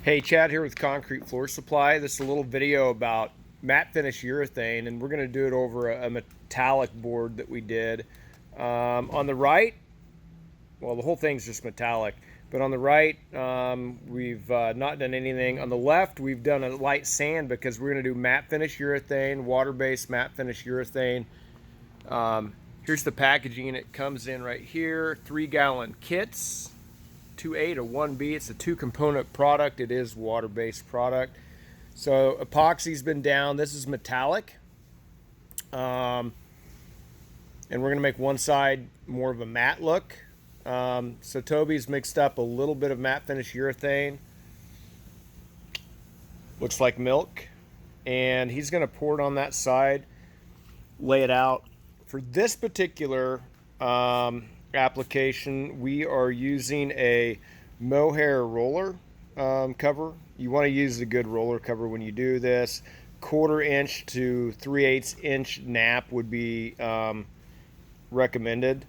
Hey, Chad here with Concrete Floor Supply. This is a little video about matte finish urethane, and we're going to do it over a metallic board that we did. On the right, well, the whole thing's just metallic, but on the right, we've not done anything. On the left, we've done a light sand because we're going to do matte finish urethane, water-based matte finish urethane. Here's the packaging. It comes in right here, 3-gallon kits. 2A to 1B. It's a 2-component product. It is water-based product. So epoxy's been down. This is metallic. And we're going to make one side more of a matte look. So Toby's mixed up a little bit of matte finish urethane. Looks like milk. And he's going to pour it on that side, lay it out. For this particular application, we are using a mohair roller cover. You want to use a good roller cover when you do this. 1/4 inch to 3/8 inch nap would be recommended.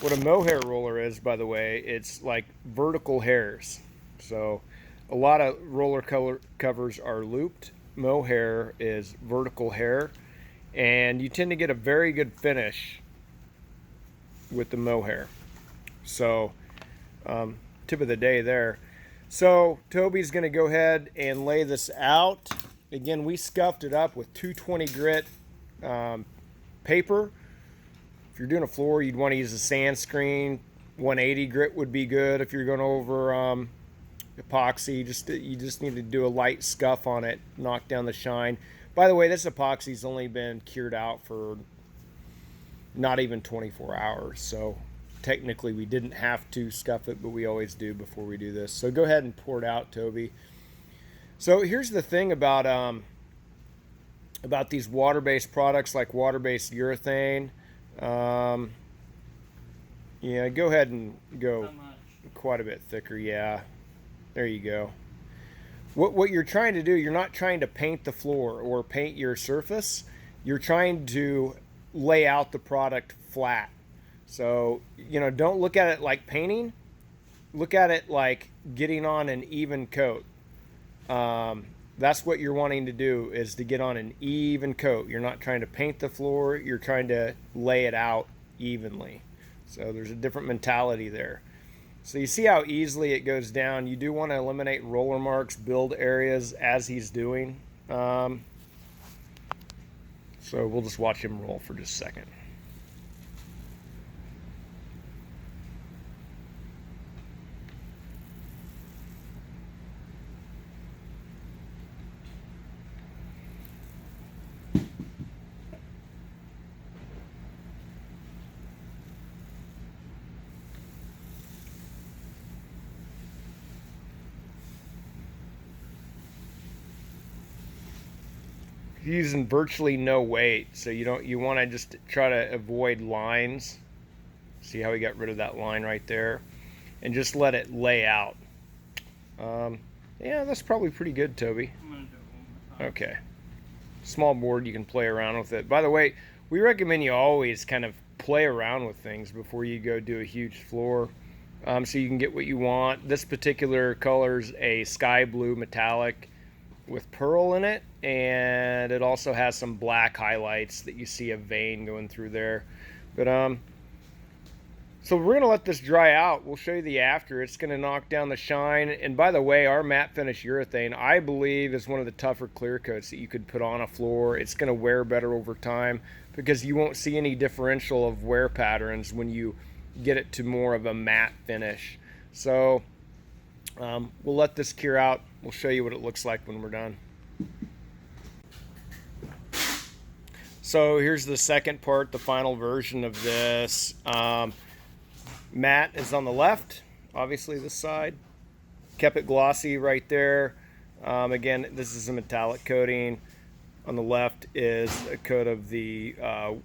What a mohair roller is, by the way, it's like vertical hairs. So a lot of roller covers are looped. Mohair is vertical hair, and you tend to get a very good finish with the mohair. So tip of the day there. So Toby's going to go ahead and lay this out. Again, we scuffed it up with 220 grit paper. If you're doing a floor, you'd want to use a sand screen. 180 grit would be good. If you're going over epoxy, you just need to do a light scuff on it, knock down the shine. By the way, this epoxy's only been cured out for not even 24 hours, so technically we didn't have to scuff it, but we always do before we do this. So go ahead and pour it out, Toby. So here's the thing about these water-based products like water-based urethane. Yeah, go ahead and go quite a bit thicker. Yeah, there you go. What you're trying to do, you're not trying to paint the floor or paint your surface. You're trying to lay out the product flat. So, don't look at it like painting. Look at it like getting on an even coat. That's what you're wanting to do, is to get on an even coat. You're not trying to paint the floor. You're trying to lay it out evenly. So there's a different mentality there. So you see how easily it goes down. You do want to eliminate roller marks, build areas as he's doing. So we'll just watch him roll for just a second. Using virtually no weight, so you want to just try to avoid lines. See how we got rid of that line right there, and just let it lay out. Yeah, that's probably pretty good, Toby. I'm gonna do it one more time. Okay, small board, you can play around with it. By the way, we recommend you always kind of play around with things before you go do a huge floor, so you can get what you want. This particular color's a sky blue metallic with pearl in it, and it also has some black highlights that you see a vein going through there. But so we're gonna let this dry out. We'll show you the after. It's gonna knock down the shine. And by the way, our matte finish urethane, I believe, is one of the tougher clear coats that you could put on a floor. It's gonna wear better over time because you won't see any differential of wear patterns when you get it to more of a matte finish. So we'll let this cure out. We'll show you what it looks like when we're done. So here's the second part, the final version of this. Matte is on the left, obviously this side. Kept it glossy right there. Again, this is a metallic coating. On the left is a coat of the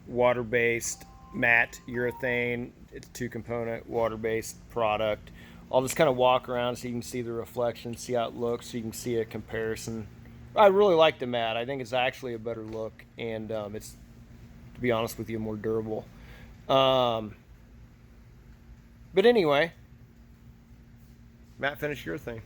water-based matte urethane. It's a 2-component water-based product. I'll just kind of walk around so you can see the reflection, see how it looks, so you can see a comparison. I really like the matte. I think it's actually a better look, and it's, to be honest with you, more durable. But anyway, matte finish urethane.